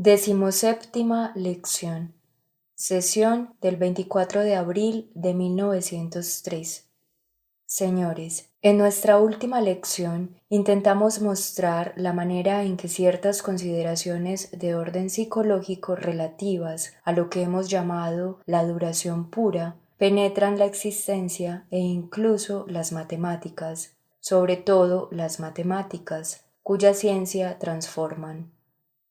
17ª lección. Sesión del 24 de abril de 1903. Señores, en nuestra última lección intentamos mostrar la manera en que ciertas consideraciones de orden psicológico relativas a lo que hemos llamado la duración pura penetran la existencia e incluso las matemáticas, sobre todo las matemáticas, cuya ciencia transforman.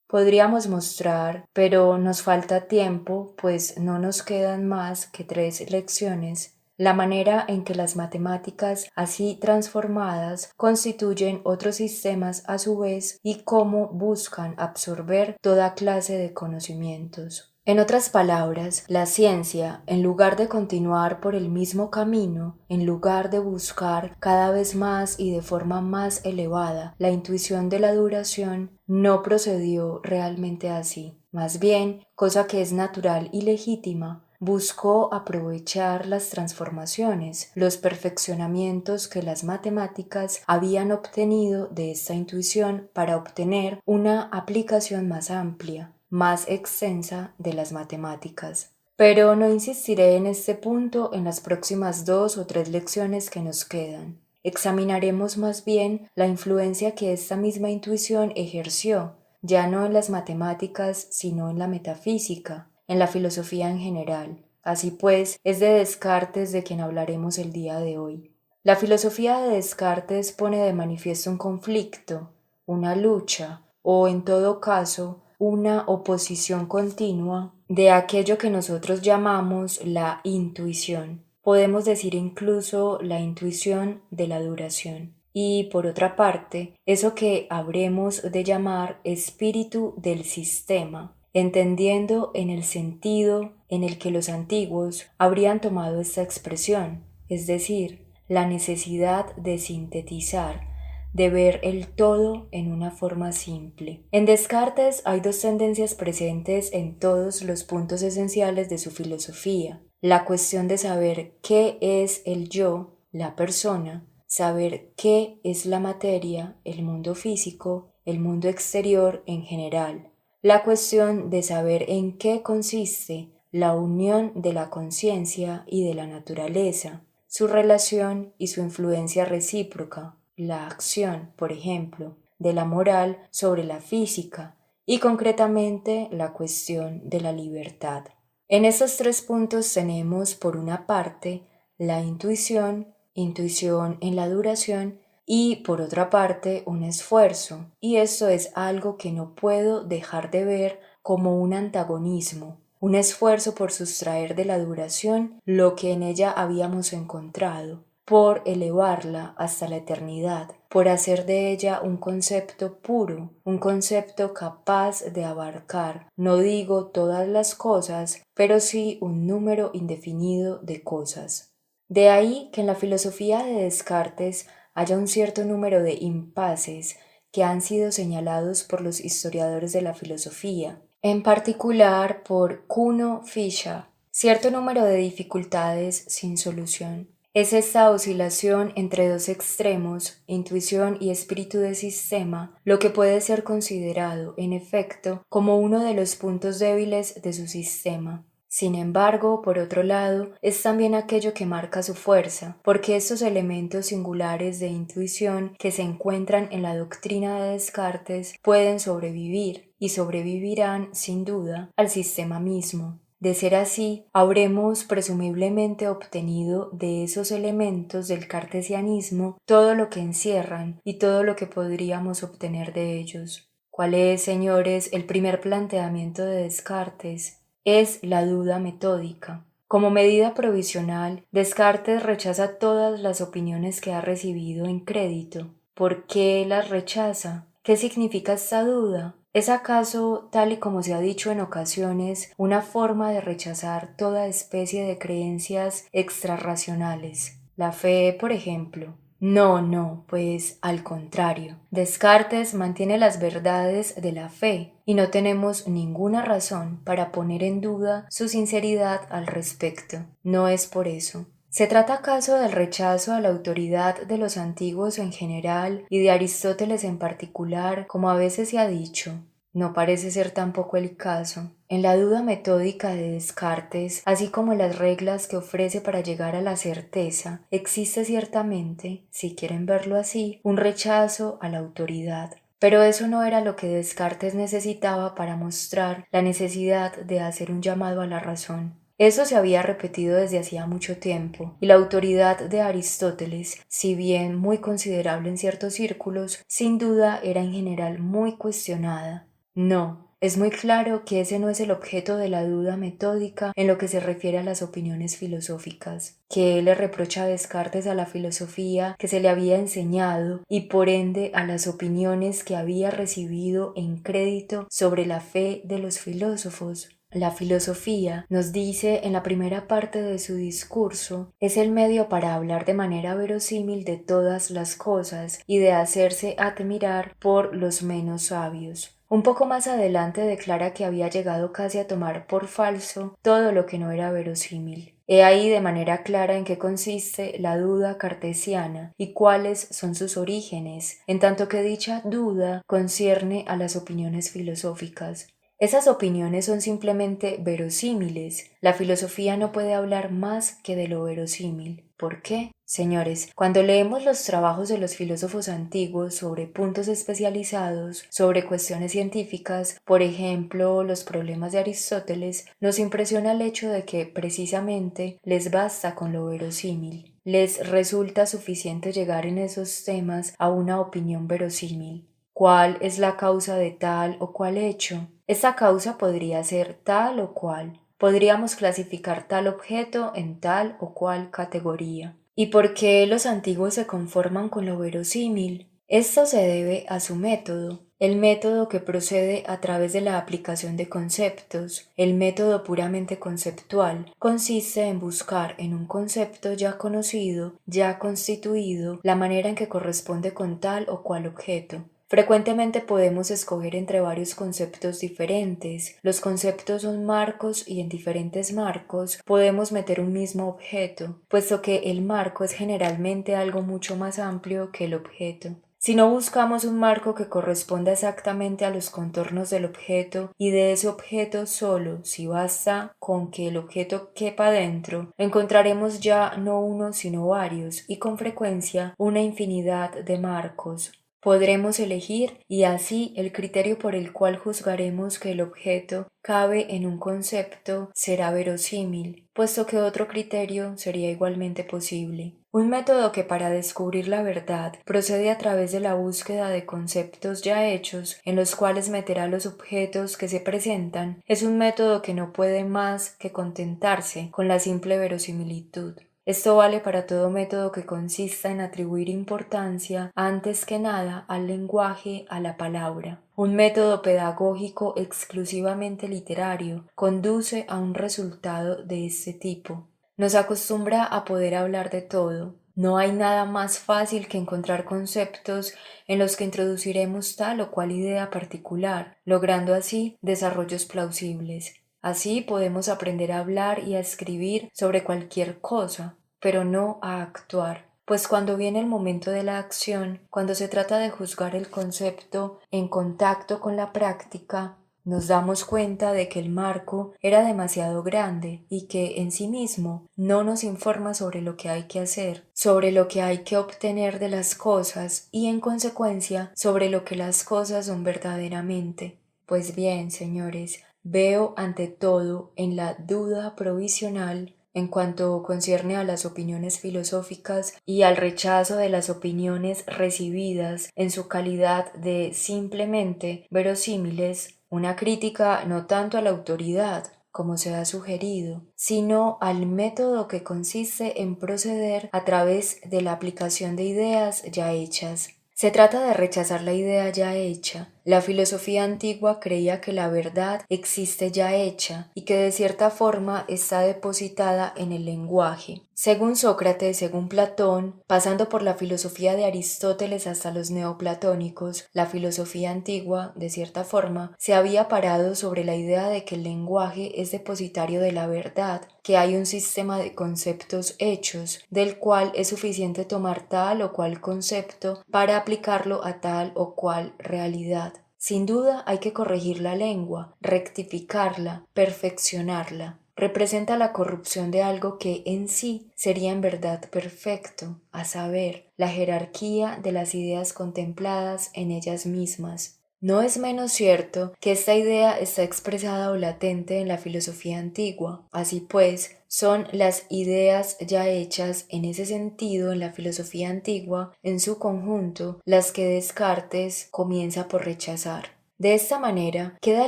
Podríamos mostrar, pero nos falta tiempo, pues no nos quedan más que 3 lecciones, la manera en que las matemáticas así transformadas constituyen otros sistemas a su vez y cómo buscan absorber toda clase de conocimientos. En otras palabras, la ciencia, en lugar de continuar por el mismo camino, en lugar de buscar cada vez más y de forma más elevada la intuición de la duración, no procedió realmente así. Más bien, cosa que es natural y legítima, buscó aprovechar las transformaciones, los perfeccionamientos que las matemáticas habían obtenido de esta intuición para obtener una aplicación más amplia, más extensa de las matemáticas. Pero no insistiré en este punto en las próximas 2 o 3 lecciones que nos quedan. Examinaremos más bien la influencia que esta misma intuición ejerció, ya no en las matemáticas, sino en la metafísica, en la filosofía en general. Así pues, es de Descartes de quien hablaremos el día de hoy. La filosofía de Descartes pone de manifiesto un conflicto, una lucha, o en todo caso, una oposición continua de aquello que nosotros llamamos la intuición. Podemos decir incluso la intuición de la duración. Y por otra parte, eso que habremos de llamar espíritu del sistema, entendiendo en el sentido en el que los antiguos habrían tomado esta expresión, es decir, la necesidad de sintetizar, de ver el todo en una forma simple. En Descartes hay 2 tendencias presentes en todos los puntos esenciales de su filosofía: la cuestión de saber qué es el yo, la persona, saber qué es la materia, el mundo físico, el mundo exterior en general, la cuestión de saber en qué consiste la unión de la conciencia y de la naturaleza, su relación y su influencia recíproca, la acción, por ejemplo, de la moral sobre la física y concretamente la cuestión de la libertad. En estos 3 puntos tenemos, por una parte, la intuición en la duración, y por otra parte un esfuerzo, y esto es algo que no puedo dejar de ver como un antagonismo, un esfuerzo por sustraer de la duración lo que en ella habíamos encontrado, por elevarla hasta la eternidad, por hacer de ella un concepto puro, un concepto capaz de abarcar, no digo todas las cosas, pero sí un número indefinido de cosas. De ahí que en la filosofía de Descartes haya un cierto número de impases que han sido señalados por los historiadores de la filosofía, en particular por Kuno Fischer, cierto número de dificultades sin solución. Es esta oscilación entre 2 extremos, intuición y espíritu de sistema, lo que puede ser considerado, en efecto, como uno de los puntos débiles de su sistema. Sin embargo, por otro lado, es también aquello que marca su fuerza, porque estos elementos singulares de intuición que se encuentran en la doctrina de Descartes pueden sobrevivir, y sobrevivirán, sin duda, al sistema mismo. De ser así, habremos presumiblemente obtenido de esos elementos del cartesianismo todo lo que encierran y todo lo que podríamos obtener de ellos. ¿Cuál es, señores, el primer planteamiento de Descartes? Es la duda metódica. Como medida provisional, Descartes rechaza todas las opiniones que ha recibido en crédito. ¿Por qué las rechaza? ¿Qué significa esta duda? ¿Es acaso, tal y como se ha dicho en ocasiones, una forma de rechazar toda especie de creencias extrarracionales? La fe, por ejemplo. No, pues al contrario. Descartes mantiene las verdades de la fe y no tenemos ninguna razón para poner en duda su sinceridad al respecto. No es por eso. ¿Se trata acaso del rechazo a la autoridad de los antiguos en general y de Aristóteles en particular, como a veces se ha dicho? No parece ser tampoco el caso. En la duda metódica de Descartes, así como las reglas que ofrece para llegar a la certeza, existe ciertamente, si quieren verlo así, un rechazo a la autoridad. Pero eso no era lo que Descartes necesitaba para mostrar la necesidad de hacer un llamado a la razón. Eso se había repetido desde hacía mucho tiempo, y la autoridad de Aristóteles, si bien muy considerable en ciertos círculos, sin duda era en general muy cuestionada. No, es muy claro que ese no es el objeto de la duda metódica en lo que se refiere a las opiniones filosóficas, que él le reprocha a Descartes a la filosofía que se le había enseñado y por ende a las opiniones que había recibido en crédito sobre la fe de los filósofos. La filosofía, nos dice en la primera parte de su discurso, es el medio para hablar de manera verosímil de todas las cosas y de hacerse admirar por los menos sabios. Un poco más adelante declara que había llegado casi a tomar por falso todo lo que no era verosímil. He ahí de manera clara en qué consiste la duda cartesiana y cuáles son sus orígenes, en tanto que dicha duda concierne a las opiniones filosóficas. Esas opiniones son simplemente verosímiles. La filosofía no puede hablar más que de lo verosímil. ¿Por qué? Señores, cuando leemos los trabajos de los filósofos antiguos sobre puntos especializados, sobre cuestiones científicas, por ejemplo, los problemas de Aristóteles, nos impresiona el hecho de que precisamente les basta con lo verosímil. Les resulta suficiente llegar en esos temas a una opinión verosímil. ¿Cuál es la causa de tal o cual hecho? Esta causa podría ser tal o cual. Podríamos clasificar tal objeto en tal o cual categoría. ¿Y por qué los antiguos se conforman con lo verosímil? Esto se debe a su método, el método que procede a través de la aplicación de conceptos. El método puramente conceptual consiste en buscar en un concepto ya conocido, ya constituido, la manera en que corresponde con tal o cual objeto. Frecuentemente podemos escoger entre varios conceptos diferentes. Los conceptos son marcos y en diferentes marcos podemos meter un mismo objeto, puesto que el marco es generalmente algo mucho más amplio que el objeto. Si no buscamos un marco que corresponda exactamente a los contornos del objeto y de ese objeto solo, si basta con que el objeto quepa dentro, encontraremos ya no uno sino varios y con frecuencia una infinidad de marcos. Podremos elegir y así el criterio por el cual juzgaremos que el objeto cabe en un concepto será verosímil, puesto que otro criterio sería igualmente posible. Un método que para descubrir la verdad procede a través de la búsqueda de conceptos ya hechos en los cuales meterá los objetos que se presentan es un método que no puede más que contentarse con la simple verosimilitud. Esto vale para todo método que consista en atribuir importancia antes que nada al lenguaje, a la palabra. Un método pedagógico exclusivamente literario conduce a un resultado de este tipo. Nos acostumbra a poder hablar de todo. No hay nada más fácil que encontrar conceptos en los que introduciremos tal o cual idea particular, logrando así desarrollos plausibles. Así podemos aprender a hablar y a escribir sobre cualquier cosa, pero no a actuar. Pues cuando viene el momento de la acción, cuando se trata de juzgar el concepto en contacto con la práctica, nos damos cuenta de que el marco era demasiado grande y que en sí mismo no nos informa sobre lo que hay que hacer, sobre lo que hay que obtener de las cosas y en consecuencia sobre lo que las cosas son verdaderamente. Pues bien, señores, veo ante todo en la duda provisional en cuanto concierne a las opiniones filosóficas y al rechazo de las opiniones recibidas en su calidad de simplemente verosímiles, una crítica no tanto a la autoridad, como se ha sugerido, sino al método que consiste en proceder a través de la aplicación de ideas ya hechas. Se trata de rechazar la idea ya hecha. La filosofía antigua creía que la verdad existe ya hecha y que de cierta forma está depositada en el lenguaje. Según Sócrates, según Platón, pasando por la filosofía de Aristóteles hasta los neoplatónicos, la filosofía antigua, de cierta forma, se había parado sobre la idea de que el lenguaje es depositario de la verdad, que hay un sistema de conceptos hechos, del cual es suficiente tomar tal o cual concepto para aplicarlo a tal o cual realidad. Sin duda hay que corregir la lengua, rectificarla, perfeccionarla. Representa la corrupción de algo que en sí sería en verdad perfecto, a saber, la jerarquía de las ideas contempladas en ellas mismas. No es menos cierto que esta idea está expresada o latente en la filosofía antigua. Así pues, son las ideas ya hechas en ese sentido en la filosofía antigua, en su conjunto, las que Descartes comienza por rechazar. De esta manera, queda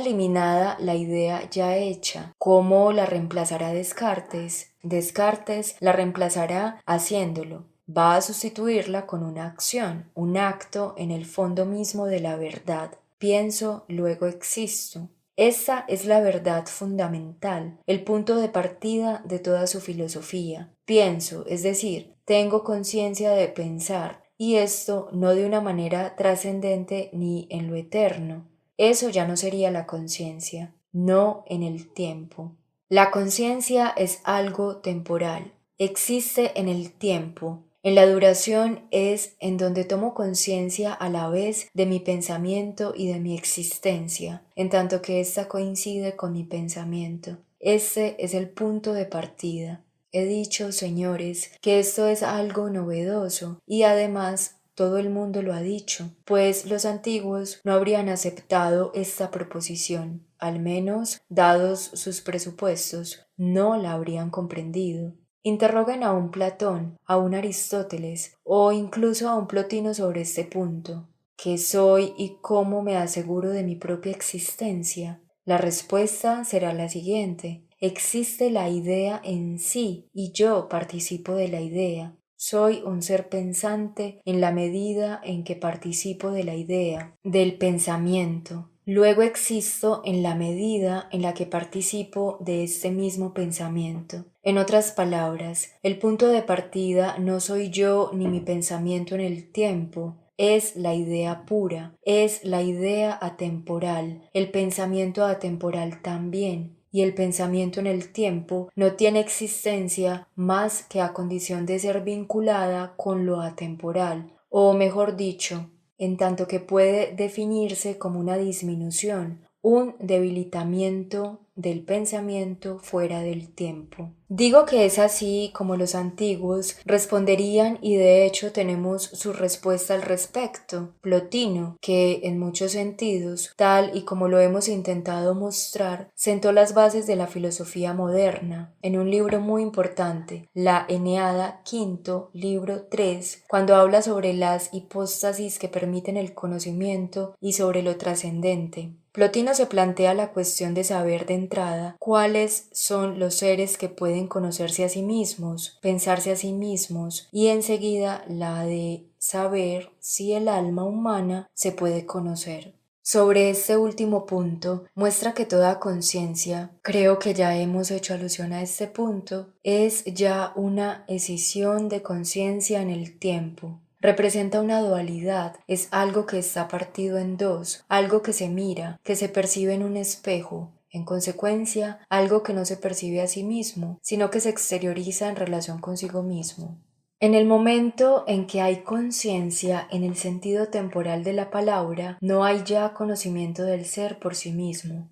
eliminada la idea ya hecha. ¿Cómo la reemplazará Descartes? Descartes la reemplazará haciéndolo. Va a sustituirla con una acción, un acto en el fondo mismo de la verdad. Pienso, luego existo. Esta es la verdad fundamental, el punto de partida de toda su filosofía. Pienso, es decir, tengo conciencia de pensar, y esto no de una manera trascendente ni en lo eterno. Eso ya no sería la conciencia, no en el tiempo. La conciencia es algo temporal, existe en el tiempo. En la duración es en donde tomo conciencia a la vez de mi pensamiento y de mi existencia, en tanto que ésta coincide con mi pensamiento. Este es el punto de partida. He dicho, señores, que esto es algo novedoso y además todo el mundo lo ha dicho, pues los antiguos no habrían aceptado esta proposición, al menos, dados sus presupuestos, no la habrían comprendido. Interroguen a un Platón, a un Aristóteles o incluso a un Plotino sobre este punto. ¿Qué soy y cómo me aseguro de mi propia existencia? La respuesta será la siguiente. Existe la idea en sí y yo participo de la idea. Soy un ser pensante en la medida en que participo de la idea, del pensamiento. Luego existo en la medida en la que participo de este mismo pensamiento. En otras palabras, el punto de partida no soy yo ni mi pensamiento en el tiempo, es la idea pura, es la idea atemporal, el pensamiento atemporal también, y el pensamiento en el tiempo no tiene existencia más que a condición de ser vinculada con lo atemporal, o mejor dicho, en tanto que puede definirse como una disminución, un debilitamiento del pensamiento fuera del tiempo. Digo que es así como los antiguos responderían y de hecho tenemos su respuesta al respecto. Plotino, que en muchos sentidos, tal y como lo hemos intentado mostrar, sentó las bases de la filosofía moderna en un libro muy importante, la Eneada, quinto, libro 3, cuando habla sobre las hipóstasis que permiten el conocimiento y sobre lo trascendente. Plotino se plantea la cuestión de saber de entrada cuáles son los seres que pueden conocerse a sí mismos, pensarse a sí mismos, y enseguida la de saber si el alma humana se puede conocer. Sobre este último punto, muestra que toda conciencia, creo que ya hemos hecho alusión a este punto, es ya una escisión de conciencia en el tiempo. Representa una dualidad, es algo que está partido en dos, algo que se mira, que se percibe en un espejo, en consecuencia, algo que no se percibe a sí mismo, sino que se exterioriza en relación consigo mismo. En el momento en que hay conciencia en el sentido temporal de la palabra, no hay ya conocimiento del ser por sí mismo.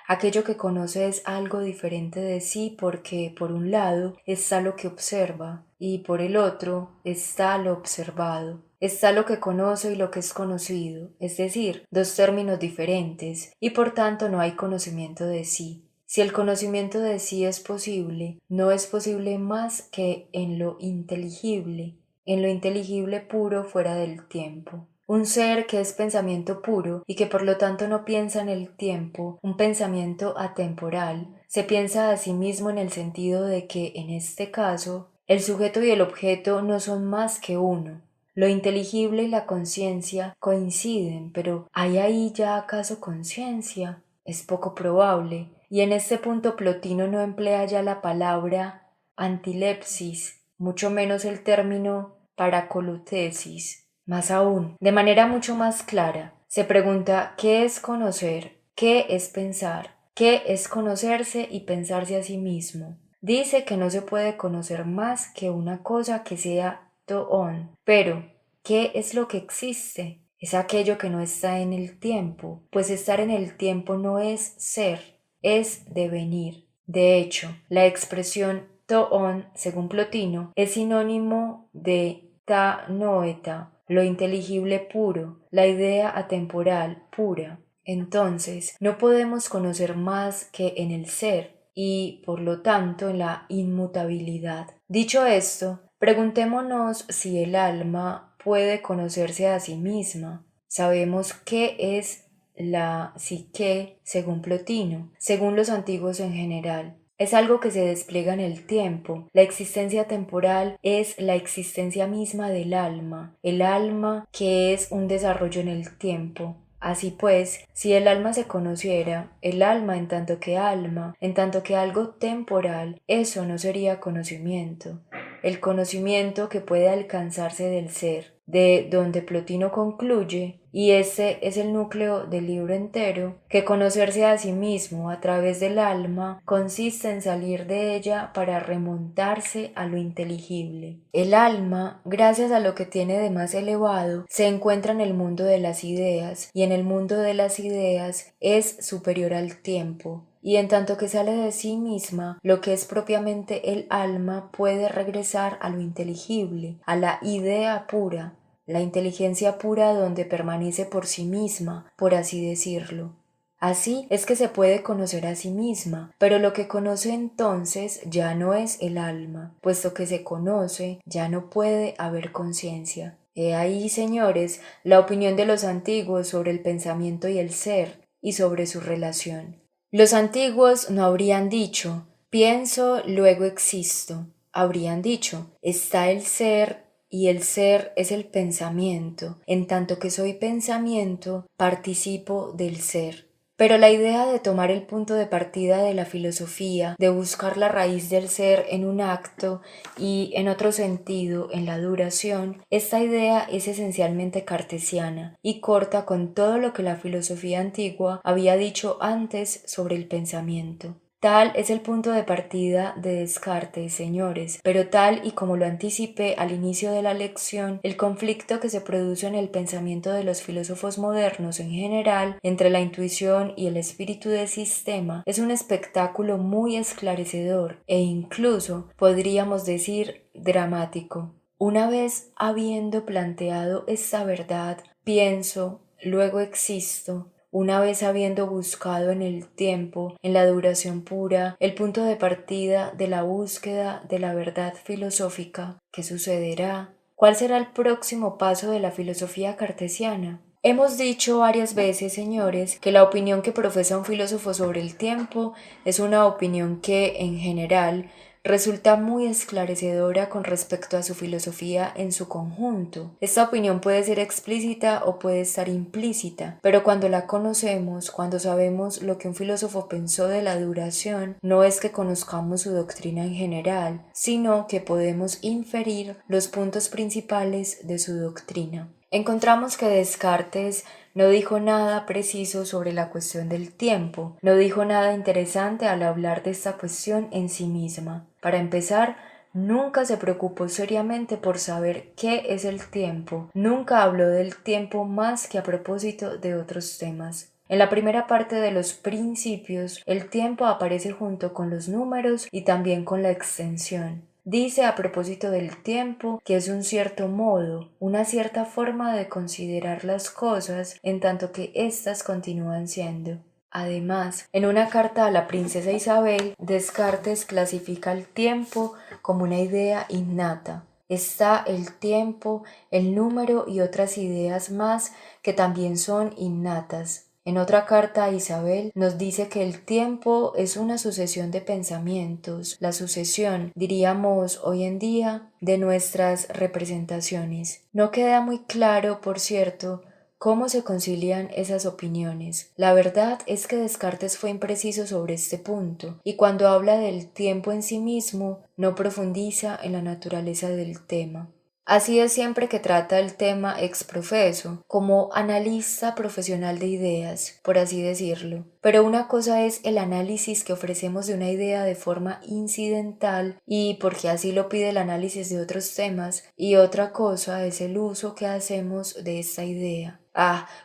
Aquello que conoce es algo diferente de sí porque, por un lado, está lo que observa y por el otro está lo observado. Está lo que conoce y lo que es conocido, es decir, dos términos diferentes, y por tanto no hay conocimiento de sí. Si el conocimiento de sí es posible, no es posible más que en lo inteligible puro fuera del tiempo. Un ser que es pensamiento puro y que por lo tanto no piensa en el tiempo, un pensamiento atemporal, se piensa a sí mismo en el sentido de que, en este caso, el sujeto y el objeto no son más que uno. Lo inteligible y la conciencia coinciden, pero ¿hay ahí ya acaso conciencia? Es poco probable, y en este punto Plotino no emplea ya la palabra antilepsis, mucho menos el término paracolutesis. Más aún, de manera mucho más clara, se pregunta ¿qué es conocer? ¿Qué es pensar? ¿Qué es conocerse y pensarse a sí mismo? Dice que no se puede conocer más que una cosa que sea toon, pero ¿qué es lo que existe? es aquello que no está en el tiempo, pues estar en el tiempo no es ser, es devenir. De hecho, la expresión toon, según Plotino, es sinónimo de ta noeta, lo inteligible puro, la idea atemporal pura. Entonces, no podemos conocer más que en el ser y, por lo tanto, en la inmutabilidad. Dicho esto, preguntémonos si el alma puede conocerse a sí misma. Sabemos qué es la psique según Plotino, según los antiguos en general. Es algo que se despliega en el tiempo. La existencia temporal es la existencia misma del alma, el alma que es un desarrollo en el tiempo. Así pues, si el alma se conociera, el alma en tanto que alma, en tanto que algo temporal, eso no sería conocimiento. El conocimiento que puede alcanzarse del ser, de donde Plotino concluye, y ese es el núcleo del libro entero, que conocerse a sí mismo a través del alma consiste en salir de ella para remontarse a lo inteligible. El alma, gracias a lo que tiene de más elevado, se encuentra en el mundo de las ideas, y en el mundo de las ideas es superior al tiempo. Y en tanto que sale de sí misma, lo que es propiamente el alma puede regresar a lo inteligible, a la idea pura, la inteligencia pura donde permanece por sí misma, por así decirlo. Así es que se puede conocer a sí misma, pero lo que conoce entonces ya no es el alma, puesto que se conoce ya no puede haber conciencia. He ahí, señores, la opinión de los antiguos sobre el pensamiento y el ser, y sobre su relación. Los antiguos no habrían dicho, pienso, luego existo. Habrían dicho, está el ser y el ser es el pensamiento. En tanto que soy pensamiento, participo del ser. Pero la idea de tomar el punto de partida de la filosofía, de buscar la raíz del ser en un acto y, en otro sentido, en la duración, esta idea es esencialmente cartesiana y corta con todo lo que la filosofía antigua había dicho antes sobre el pensamiento. Tal es el punto de partida de Descartes, señores, pero tal y como lo anticipé al inicio de la lección, el conflicto que se produce en el pensamiento de los filósofos modernos en general entre la intuición y el espíritu de sistema es un espectáculo muy esclarecedor e incluso podríamos decir dramático. Una vez habiendo planteado esta verdad, pienso, luego existo, una vez habiendo buscado en el tiempo, en la duración pura, el punto de partida de la búsqueda de la verdad filosófica, ¿qué sucederá? ¿Cuál será el próximo paso de la filosofía cartesiana? Hemos dicho varias veces, señores, que la opinión que profesa un filósofo sobre el tiempo es una opinión que, en general, resulta muy esclarecedora con respecto a su filosofía en su conjunto. Esta opinión puede ser explícita o puede estar implícita, pero cuando la conocemos, cuando sabemos lo que un filósofo pensó de la duración, no es que conozcamos su doctrina en general, sino que podemos inferir los puntos principales de su doctrina. Encontramos que Descartes no dijo nada preciso sobre la cuestión del tiempo, no dijo nada interesante al hablar de esta cuestión en sí misma. Para empezar, nunca se preocupó seriamente por saber qué es el tiempo, nunca habló del tiempo más que a propósito de otros temas. En la primera parte de los Principios, el tiempo aparece junto con los números y también con la extensión. Dice a propósito del tiempo que es un cierto modo, una cierta forma de considerar las cosas en tanto que éstas continúan siendo. Además, en una carta a la princesa Isabel, Descartes clasifica el tiempo como una idea innata. Está el tiempo, el número y otras ideas más que también son innatas. En otra carta a Isabel nos dice que el tiempo es una sucesión de pensamientos, la sucesión, diríamos hoy en día, de nuestras representaciones. No queda muy claro, por cierto, ¿cómo se concilian esas opiniones? La verdad es que Descartes fue impreciso sobre este punto, y cuando habla del tiempo en sí mismo, no profundiza en la naturaleza del tema. Así es siempre que trata el tema ex profeso, como analista profesional de ideas, por así decirlo. Pero una cosa es el análisis que ofrecemos de una idea de forma incidental y porque así lo pide el análisis de otros temas, y otra cosa es el uso que hacemos de esta idea.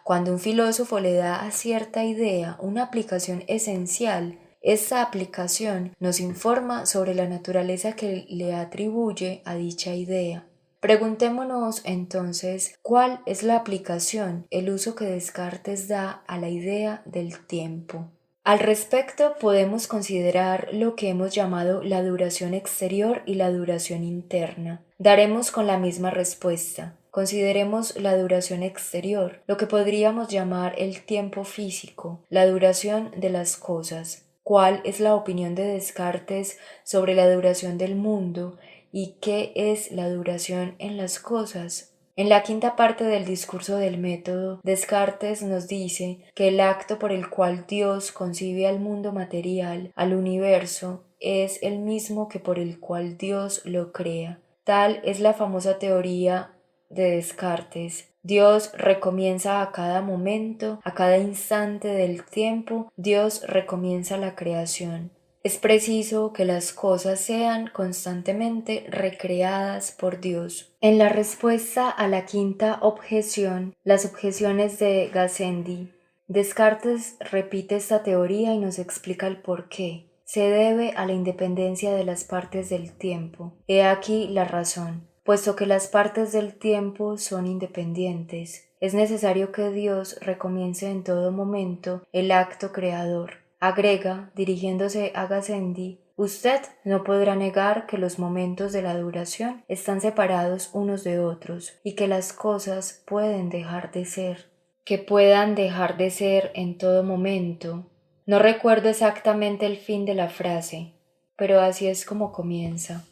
Cuando un filósofo le da a cierta idea una aplicación esencial, esta aplicación nos informa sobre la naturaleza que le atribuye a dicha idea. Preguntémonos entonces, ¿cuál es la aplicación, el uso que Descartes da a la idea del tiempo? Al respecto, podemos considerar lo que hemos llamado la duración exterior y la duración interna. Daremos con la misma respuesta. Consideremos la duración exterior, lo que podríamos llamar el tiempo físico, la duración de las cosas. ¿Cuál es la opinión de Descartes sobre la duración del mundo y qué es la duración en las cosas? En la quinta parte del discurso del método, Descartes nos dice que el acto por el cual Dios concibe al mundo material, al universo, es el mismo que por el cual Dios lo crea. Tal es la famosa teoría de Descartes. Dios recomienza a cada momento, a cada instante del tiempo, Dios recomienza la creación. Es preciso que las cosas sean constantemente recreadas por Dios. En la respuesta a la quinta objeción, las objeciones de Gassendi, Descartes repite esta teoría y nos explica el porqué. Se debe a la independencia de las partes del tiempo. He aquí la razón. Puesto que las partes del tiempo son independientes, es necesario que Dios recomience en todo momento el acto creador. Agrega, dirigiéndose a Gassendi, usted no podrá negar que los momentos de la duración están separados unos de otros y que las cosas pueden dejar de ser, que puedan dejar de ser en todo momento. No recuerdo exactamente el fin de la frase, pero así es como comienza.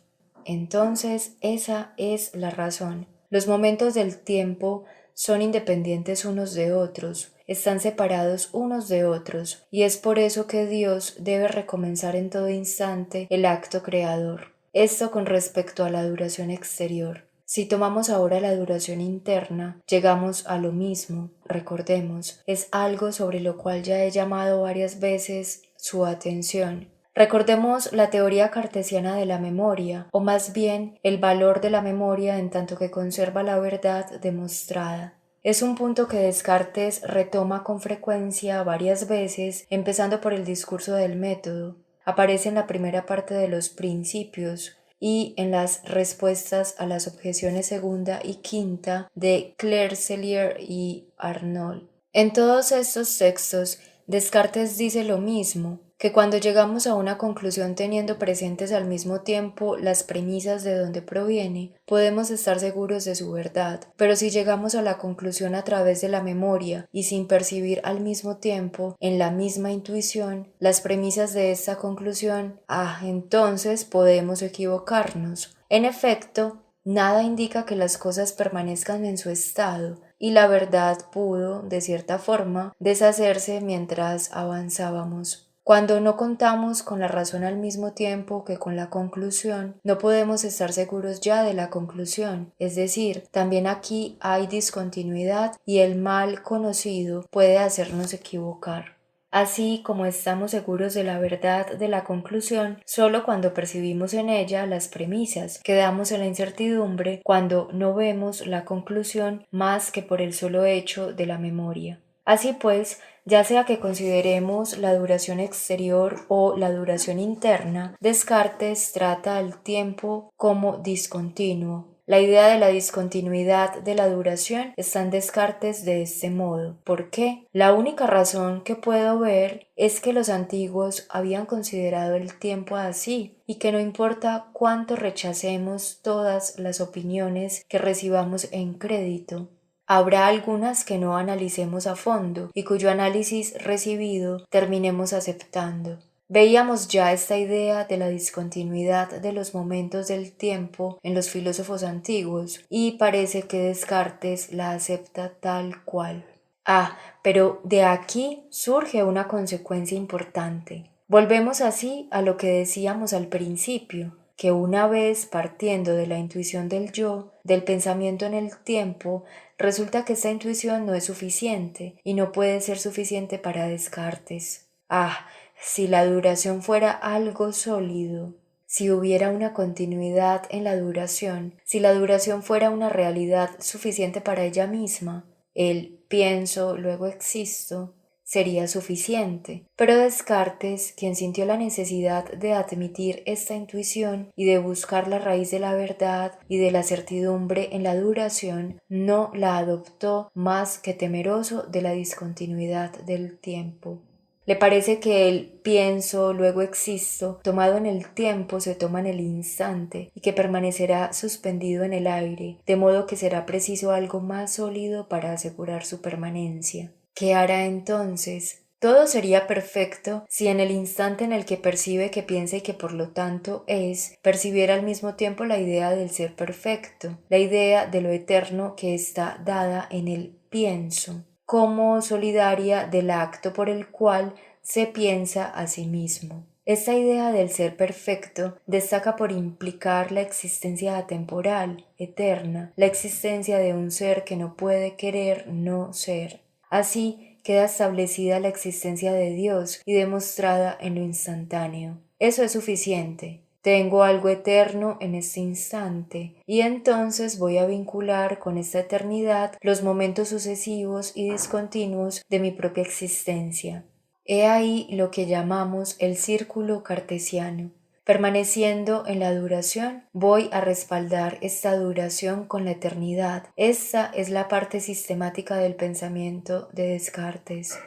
Entonces, esa es la razón. Los momentos del tiempo son independientes unos de otros, están separados unos de otros, y es por eso que Dios debe recomenzar en todo instante el acto creador. Esto con respecto a la duración exterior. Si tomamos ahora la duración interna, llegamos a lo mismo. Recordemos, es algo sobre lo cual ya he llamado varias veces su atención. Recordemos la teoría cartesiana de la memoria, o más bien el valor de la memoria en tanto que conserva la verdad demostrada. Es un punto que Descartes retoma con frecuencia varias veces, empezando por el discurso del método. Aparece en la primera parte de los Principios y en las respuestas a las objeciones segunda y quinta de Clercellier y Arnold. En todos estos textos, Descartes dice lo mismo, que cuando llegamos a una conclusión teniendo presentes al mismo tiempo las premisas de donde proviene, podemos estar seguros de su verdad, pero si llegamos a la conclusión a través de la memoria y sin percibir al mismo tiempo, en la misma intuición, las premisas de esta conclusión, entonces podemos equivocarnos. En efecto, nada indica que las cosas permanezcan en su estado, y la verdad pudo, de cierta forma, deshacerse mientras avanzábamos. Cuando no contamos con la razón al mismo tiempo que con la conclusión, no podemos estar seguros ya de la conclusión, es decir, también aquí hay discontinuidad y el mal conocido puede hacernos equivocar. Así como estamos seguros de la verdad de la conclusión solo cuando percibimos en ella las premisas, quedamos en la incertidumbre cuando no vemos la conclusión más que por el solo hecho de la memoria. Así pues, ya sea que consideremos la duración exterior o la duración interna, Descartes trata al tiempo como discontinuo. La idea de la discontinuidad de la duración está en Descartes de este modo. ¿Por qué? La única razón que puedo ver es que los antiguos habían considerado el tiempo así y que no importa cuánto rechacemos todas las opiniones que recibamos en crédito, habrá algunas que no analicemos a fondo y cuyo análisis recibido terminemos aceptando. Veíamos ya esta idea de la discontinuidad de los momentos del tiempo en los filósofos antiguos y parece que Descartes la acepta tal cual. Pero de aquí surge una consecuencia importante. Volvemos así a lo que decíamos al principio, que una vez partiendo de la intuición del yo, del pensamiento en el tiempo, resulta que esta intuición no es suficiente y no puede ser suficiente para Descartes. Si la duración fuera algo sólido, si hubiera una continuidad en la duración, si la duración fuera una realidad suficiente para ella misma, el pienso, luego existo, sería suficiente. Pero Descartes, quien sintió la necesidad de admitir esta intuición y de buscar la raíz de la verdad y de la certidumbre en la duración, no la adoptó más que temeroso de la discontinuidad del tiempo. Le parece que el pienso, luego existo, tomado en el tiempo, se toma en el instante y que permanecerá suspendido en el aire, de modo que será preciso algo más sólido para asegurar su permanencia. ¿Qué hará entonces? Todo sería perfecto si en el instante en el que percibe que piensa y que por lo tanto es, percibiera al mismo tiempo la idea del ser perfecto, la idea de lo eterno que está dada en el pienso, como solidaria del acto por el cual se piensa a sí mismo. Esta idea del ser perfecto destaca por implicar la existencia atemporal, eterna, la existencia de un ser que no puede querer no ser. Así queda establecida la existencia de Dios y demostrada en lo instantáneo. Eso es suficiente. Tengo algo eterno en este instante, y entonces voy a vincular con esta eternidad los momentos sucesivos y discontinuos de mi propia existencia. He ahí lo que llamamos el círculo cartesiano. Permaneciendo en la duración, voy a respaldar esta duración con la eternidad. Esta es la parte sistemática del pensamiento de Descartes.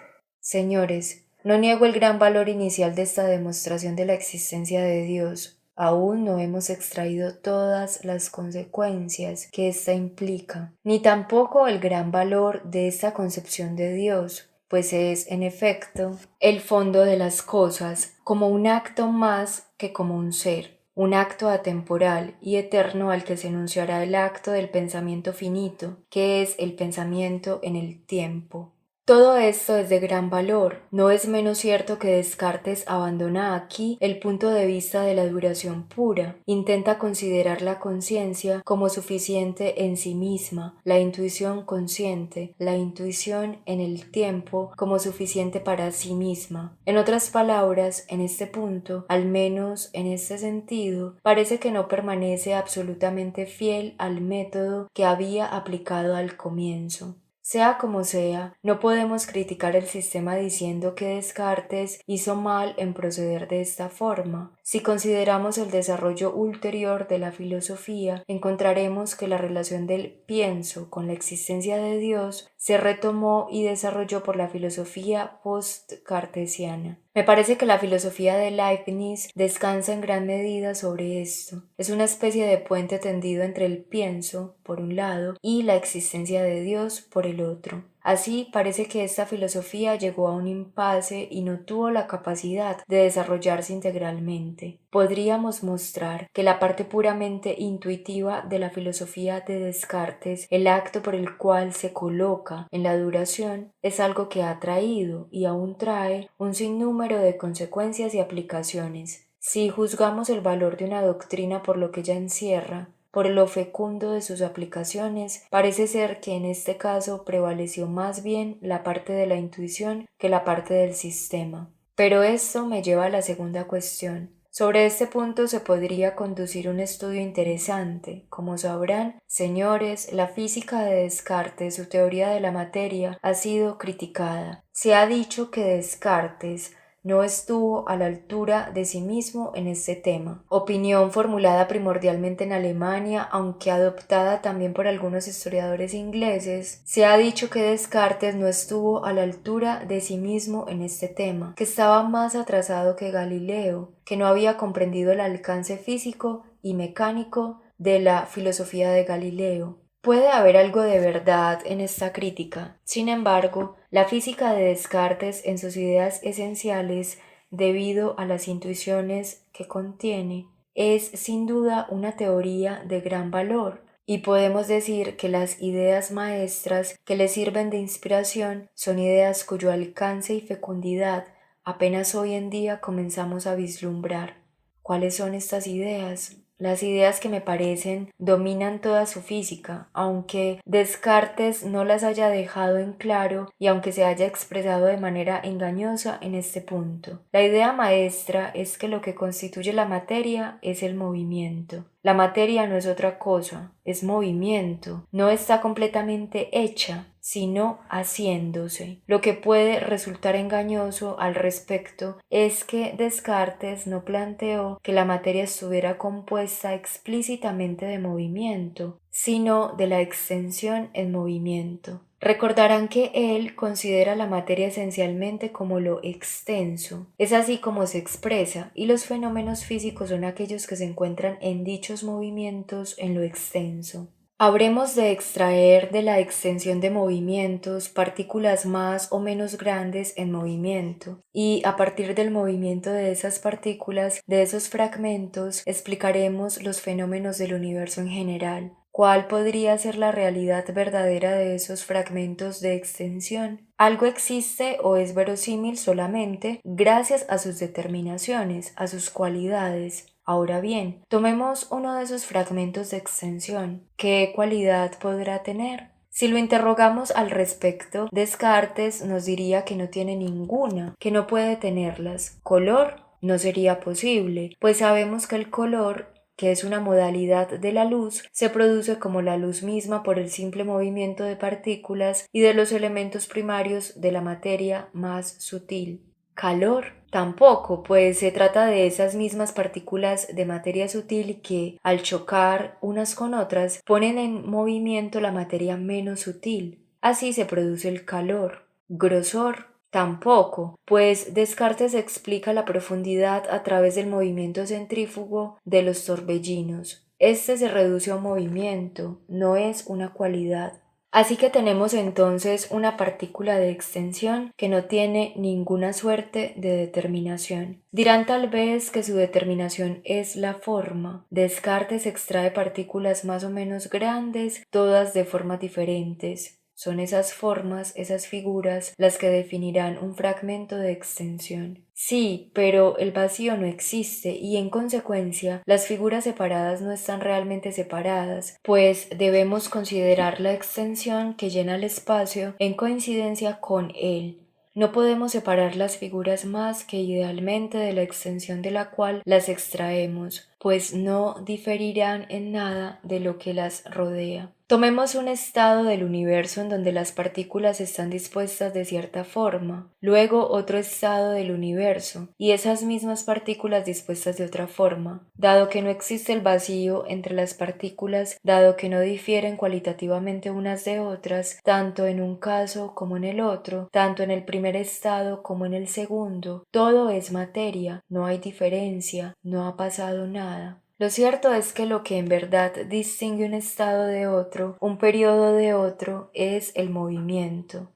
Señores, no niego el gran valor inicial de esta demostración de la existencia de Dios. Aún no hemos extraído todas las consecuencias que ésta implica, ni tampoco el gran valor de esta concepción de Dios, pues es, en efecto, el fondo de las cosas, como un acto más que como un ser, un acto atemporal y eterno al que se enunciará el acto del pensamiento finito, que es el pensamiento en el tiempo. Todo esto es de gran valor. No es menos cierto que Descartes abandona aquí el punto de vista de la duración pura. Intenta considerar la conciencia como suficiente en sí misma, la intuición consciente, la intuición en el tiempo como suficiente para sí misma. En otras palabras, en este punto, al menos en este sentido, parece que no permanece absolutamente fiel al método que había aplicado al comienzo. Sea como sea, no podemos criticar el sistema diciendo que Descartes hizo mal en proceder de esta forma. Si consideramos el desarrollo ulterior de la filosofía, encontraremos que la relación del pienso con la existencia de Dios se retomó y desarrolló por la filosofía post-cartesiana. Me parece que la filosofía de Leibniz descansa en gran medida sobre esto. Es una especie de puente tendido entre el pienso, por un lado, y la existencia de Dios, por el otro. Así parece que esta filosofía llegó a un impasse y no tuvo la capacidad de desarrollarse integralmente. Podríamos mostrar que la parte puramente intuitiva de la filosofía de Descartes, el acto por el cual se coloca en la duración, es algo que ha traído y aún trae un sinnúmero de consecuencias y aplicaciones. Si juzgamos el valor de una doctrina por lo que ella encierra, por lo fecundo de sus aplicaciones, parece ser que en este caso prevaleció más bien la parte de la intuición que la parte del sistema. Pero esto me lleva a la segunda cuestión. Sobre este punto se podría conducir un estudio interesante. Como sabrán, señores, la física de Descartes, su teoría de la materia, ha sido criticada. Se ha dicho que Descartes no estuvo a la altura de sí mismo en este tema. Opinión formulada primordialmente en Alemania, aunque adoptada también por algunos historiadores ingleses, se ha dicho que Descartes no estuvo a la altura de sí mismo en este tema, que estaba más atrasado que Galileo, que no había comprendido el alcance físico y mecánico de la filosofía de Galileo. Puede haber algo de verdad en esta crítica. Sin embargo, la física de Descartes en sus ideas esenciales, debido a las intuiciones que contiene, es sin duda una teoría de gran valor, y podemos decir que las ideas maestras que le sirven de inspiración son ideas cuyo alcance y fecundidad apenas hoy en día comenzamos a vislumbrar. ¿Cuáles son estas ideas? Las ideas que me parecen dominan toda su física, aunque Descartes no las haya dejado en claro y aunque se haya expresado de manera engañosa en este punto. La idea maestra es que lo que constituye la materia es el movimiento. La materia no es otra cosa, es movimiento, no está completamente hecha, sino haciéndose. Lo que puede resultar engañoso al respecto es que Descartes no planteó que la materia estuviera compuesta explícitamente de movimiento, sino de la extensión en movimiento. Recordarán que él considera la materia esencialmente como lo extenso. Es así como se expresa, y los fenómenos físicos son aquellos que se encuentran en dichos movimientos en lo extenso. Habremos de extraer de la extensión de movimientos partículas más o menos grandes en movimiento, y a partir del movimiento de esas partículas, de esos fragmentos, explicaremos los fenómenos del universo en general. ¿Cuál podría ser la realidad verdadera de esos fragmentos de extensión? Algo existe o es verosímil solamente gracias a sus determinaciones, a sus cualidades. Ahora bien, tomemos uno de esos fragmentos de extensión. ¿Qué cualidad podrá tener? Si lo interrogamos al respecto, Descartes nos diría que no tiene ninguna, que no puede tenerlas. ¿Color? No sería posible, pues sabemos que el color, que es una modalidad de la luz, se produce como la luz misma por el simple movimiento de partículas y de los elementos primarios de la materia más sutil. Calor tampoco, pues se trata de esas mismas partículas de materia sutil que, al chocar unas con otras, ponen en movimiento la materia menos sutil. Así se produce el calor. Grosor tampoco, pues Descartes explica la profundidad a través del movimiento centrífugo de los torbellinos. Este se reduce a un movimiento, no es una cualidad. Así que tenemos entonces una partícula de extensión que no tiene ninguna suerte de determinación. Dirán tal vez que su determinación es la forma. Descartes extrae partículas más o menos grandes, todas de formas diferentes. Son esas formas, esas figuras, las que definirán un fragmento de extensión. Sí, pero el vacío no existe y en consecuencia las figuras separadas no están realmente separadas, pues debemos considerar la extensión que llena el espacio en coincidencia con él. No podemos separar las figuras más que idealmente de la extensión de la cual las extraemos, pues no diferirán en nada de lo que las rodea. Tomemos un estado del universo en donde las partículas están dispuestas de cierta forma, luego otro estado del universo, y esas mismas partículas dispuestas de otra forma. Dado que no existe el vacío entre las partículas, dado que no difieren cualitativamente unas de otras, tanto en un caso como en el otro, tanto en el primer estado como en el segundo, todo es materia, no hay diferencia, no ha pasado nada. Lo cierto es que lo que en verdad distingue un estado de otro, un periodo de otro, es el movimiento.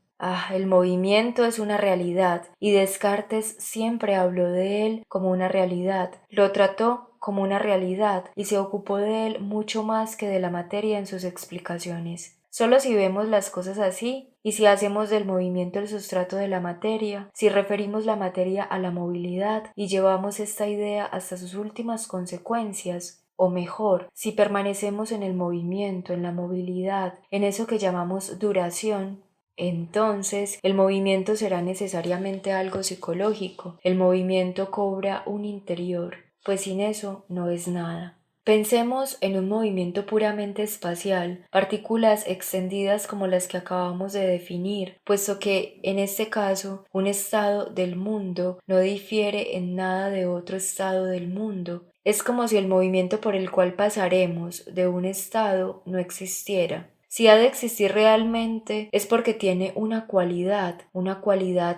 El movimiento es una realidad, y Descartes siempre habló de él como una realidad. Lo trató como una realidad y se ocupó de él mucho más que de la materia en sus explicaciones. Solo si vemos las cosas así, y si hacemos del movimiento el sustrato de la materia, si referimos la materia a la movilidad y llevamos esta idea hasta sus últimas consecuencias, o mejor, si permanecemos en el movimiento, en la movilidad, en eso que llamamos duración, entonces el movimiento será necesariamente algo psicológico, el movimiento cobra un interior, pues sin eso no es nada. Pensemos en un movimiento puramente espacial, partículas extendidas como las que acabamos de definir, puesto que, en este caso, un estado del mundo no difiere en nada de otro estado del mundo. Es como si el movimiento por el cual pasaremos de un estado no existiera. Si ha de existir realmente, es porque tiene una cualidad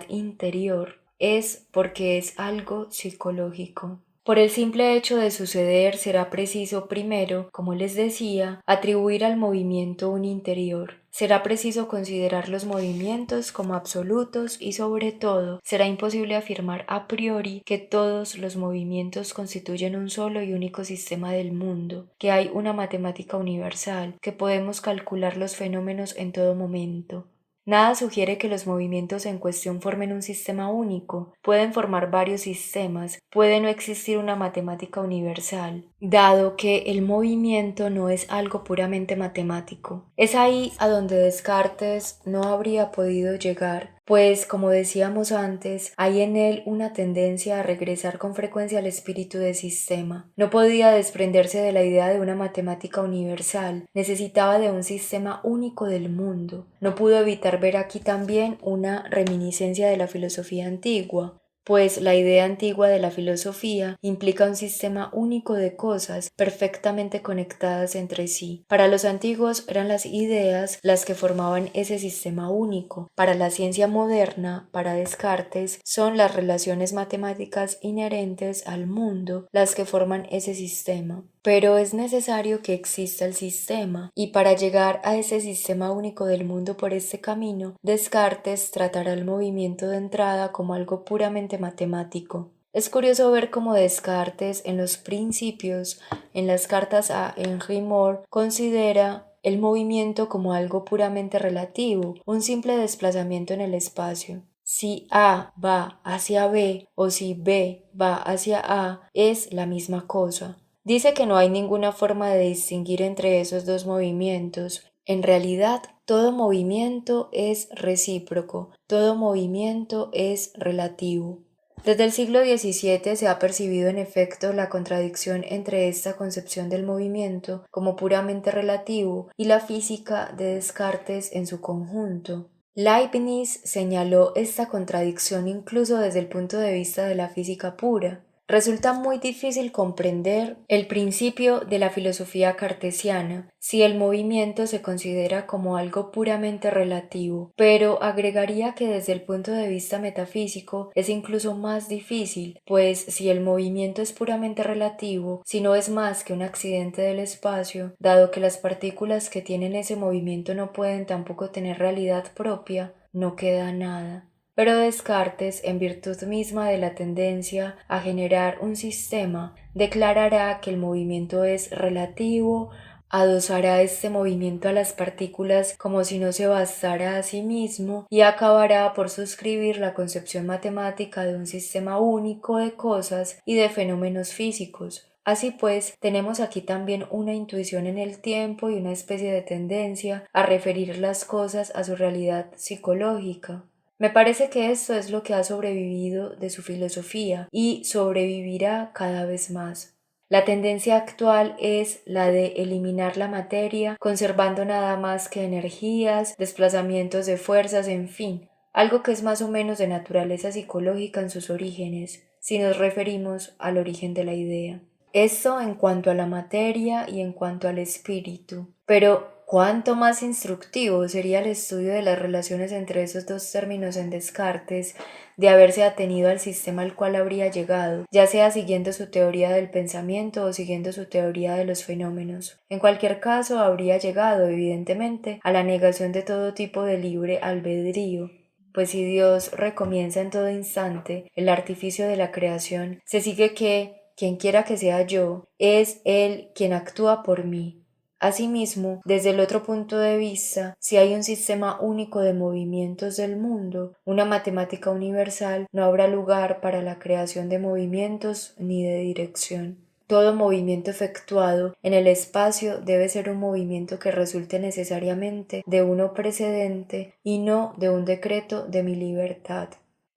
interior, es porque es algo psicológico. Por el simple hecho de suceder será preciso primero, como les decía, atribuir al movimiento un interior. Será preciso considerar los movimientos como absolutos y sobre todo será imposible afirmar a priori que todos los movimientos constituyen un solo y único sistema del mundo, que hay una matemática universal, que podemos calcular los fenómenos en todo momento. Nada sugiere que los movimientos en cuestión formen un sistema único, pueden formar varios sistemas, puede no existir una matemática universal, dado que el movimiento no es algo puramente matemático. Es ahí a donde Descartes no habría podido llegar, pues, como decíamos antes, hay en él una tendencia a regresar con frecuencia al espíritu de sistema. No podía desprenderse de la idea de una matemática universal, necesitaba de un sistema único del mundo. No pudo evitar ver aquí también una reminiscencia de la filosofía antigua, pues la idea antigua de la filosofía implica un sistema único de cosas perfectamente conectadas entre sí. Para los antiguos eran las ideas las que formaban ese sistema único. Para la ciencia moderna, para Descartes, son las relaciones matemáticas inherentes al mundo las que forman ese sistema. Pero es necesario que exista el sistema, y para llegar a ese sistema único del mundo por este camino, Descartes tratará el movimiento de entrada como algo puramente matemático. Es curioso ver cómo Descartes, en los Principios, en las cartas a Henry Moore, considera el movimiento como algo puramente relativo, un simple desplazamiento en el espacio. Si A va hacia B o si B va hacia A, es la misma cosa. Dice que no hay ninguna forma de distinguir entre esos dos movimientos. En realidad, todo movimiento es recíproco, todo movimiento es relativo. Desde el siglo XVII se ha percibido en efecto la contradicción entre esta concepción del movimiento como puramente relativo y la física de Descartes en su conjunto. Leibniz señaló esta contradicción incluso desde el punto de vista de la física pura. Resulta muy difícil comprender el principio de la filosofía cartesiana si el movimiento se considera como algo puramente relativo, pero agregaría que desde el punto de vista metafísico es incluso más difícil, pues si el movimiento es puramente relativo, si no es más que un accidente del espacio, dado que las partículas que tienen ese movimiento no pueden tampoco tener realidad propia, no queda nada. Pero Descartes, en virtud misma de la tendencia a generar un sistema, declarará que el movimiento es relativo, adosará este movimiento a las partículas como si no se bastara a sí mismo y acabará por suscribir la concepción matemática de un sistema único de cosas y de fenómenos físicos. Así pues, tenemos aquí también una intuición en el tiempo y una especie de tendencia a referir las cosas a su realidad psicológica. Me parece que esto es lo que ha sobrevivido de su filosofía y sobrevivirá cada vez más. La tendencia actual es la de eliminar la materia, conservando nada más que energías, desplazamientos de fuerzas, en fin, algo que es más o menos de naturaleza psicológica en sus orígenes, si nos referimos al origen de la idea. Esto en cuanto a la materia y en cuanto al espíritu. Pero cuánto más instructivo sería el estudio de las relaciones entre esos dos términos en Descartes, de haberse atenido al sistema al cual habría llegado, ya sea siguiendo su teoría del pensamiento o siguiendo su teoría de los fenómenos. En cualquier caso, habría llegado, evidentemente, a la negación de todo tipo de libre albedrío. Pues si Dios recomienza en todo instante el artificio de la creación, se sigue que, quien quiera que sea yo, es Él quien actúa por mí. Asimismo, desde el otro punto de vista, si hay un sistema único de movimientos del mundo, una matemática universal, no habrá lugar para la creación de movimientos ni de dirección. Todo movimiento efectuado en el espacio debe ser un movimiento que resulte necesariamente de uno precedente y no de un decreto de mi libertad.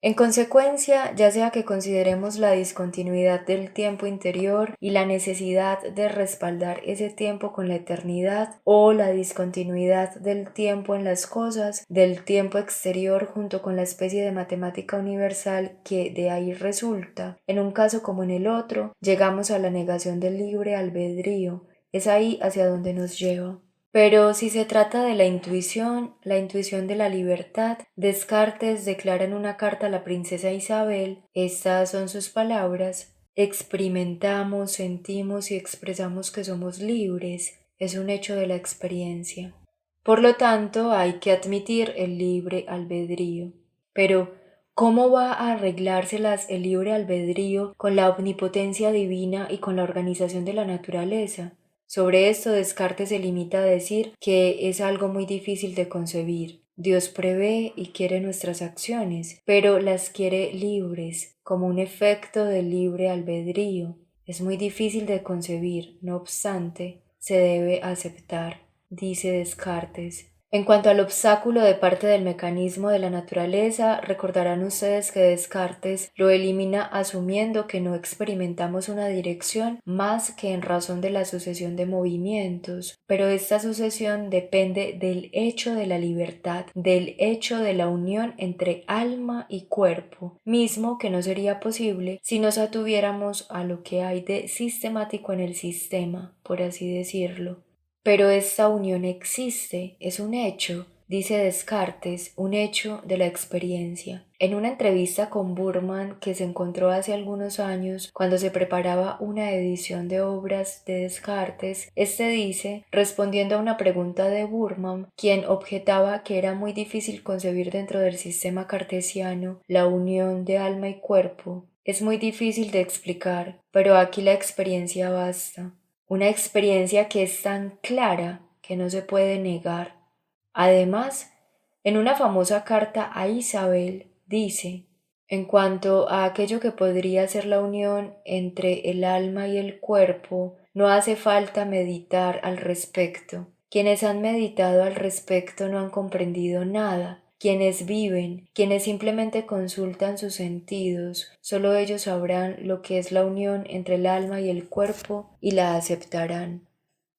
En consecuencia, ya sea que consideremos la discontinuidad del tiempo interior y la necesidad de respaldar ese tiempo con la eternidad, o la discontinuidad del tiempo en las cosas, del tiempo exterior junto con la especie de matemática universal que de ahí resulta, en un caso como en el otro, llegamos a la negación del libre albedrío. Es ahí hacia donde nos lleva. Pero si se trata de la intuición de la libertad, Descartes declara en una carta a la princesa Isabel, estas son sus palabras: experimentamos, sentimos y expresamos que somos libres, es un hecho de la experiencia. Por lo tanto, hay que admitir el libre albedrío. Pero, ¿cómo va a arreglárselas el libre albedrío con la omnipotencia divina y con la organización de la naturaleza? Sobre esto Descartes se limita a decir que es algo muy difícil de concebir. Dios prevé y quiere nuestras acciones, pero las quiere libres, como un efecto del libre albedrío. Es muy difícil de concebir, no obstante, se debe aceptar, dice Descartes. En cuanto al obstáculo de parte del mecanismo de la naturaleza, recordarán ustedes que Descartes lo elimina asumiendo que no experimentamos una dirección más que en razón de la sucesión de movimientos, pero esta sucesión depende del hecho de la libertad, del hecho de la unión entre alma y cuerpo, mismo que no sería posible si nos atuviéramos a lo que hay de sistemático en el sistema, por así decirlo. Pero esta unión existe, es un hecho, dice Descartes, un hecho de la experiencia. En una entrevista con Burman que se encontró hace algunos años cuando se preparaba una edición de obras de Descartes, este dice, respondiendo a una pregunta de Burman, quien objetaba que era muy difícil concebir dentro del sistema cartesiano la unión de alma y cuerpo. Es muy difícil de explicar, pero aquí la experiencia basta. Una experiencia que es tan clara que no se puede negar. Además, en una famosa carta a Isabel dice, en cuanto a aquello que podría ser la unión entre el alma y el cuerpo, no hace falta meditar al respecto. Quienes han meditado al respecto no han comprendido nada. Quienes viven, quienes simplemente consultan sus sentidos, solo ellos sabrán lo que es la unión entre el alma y el cuerpo y la aceptarán.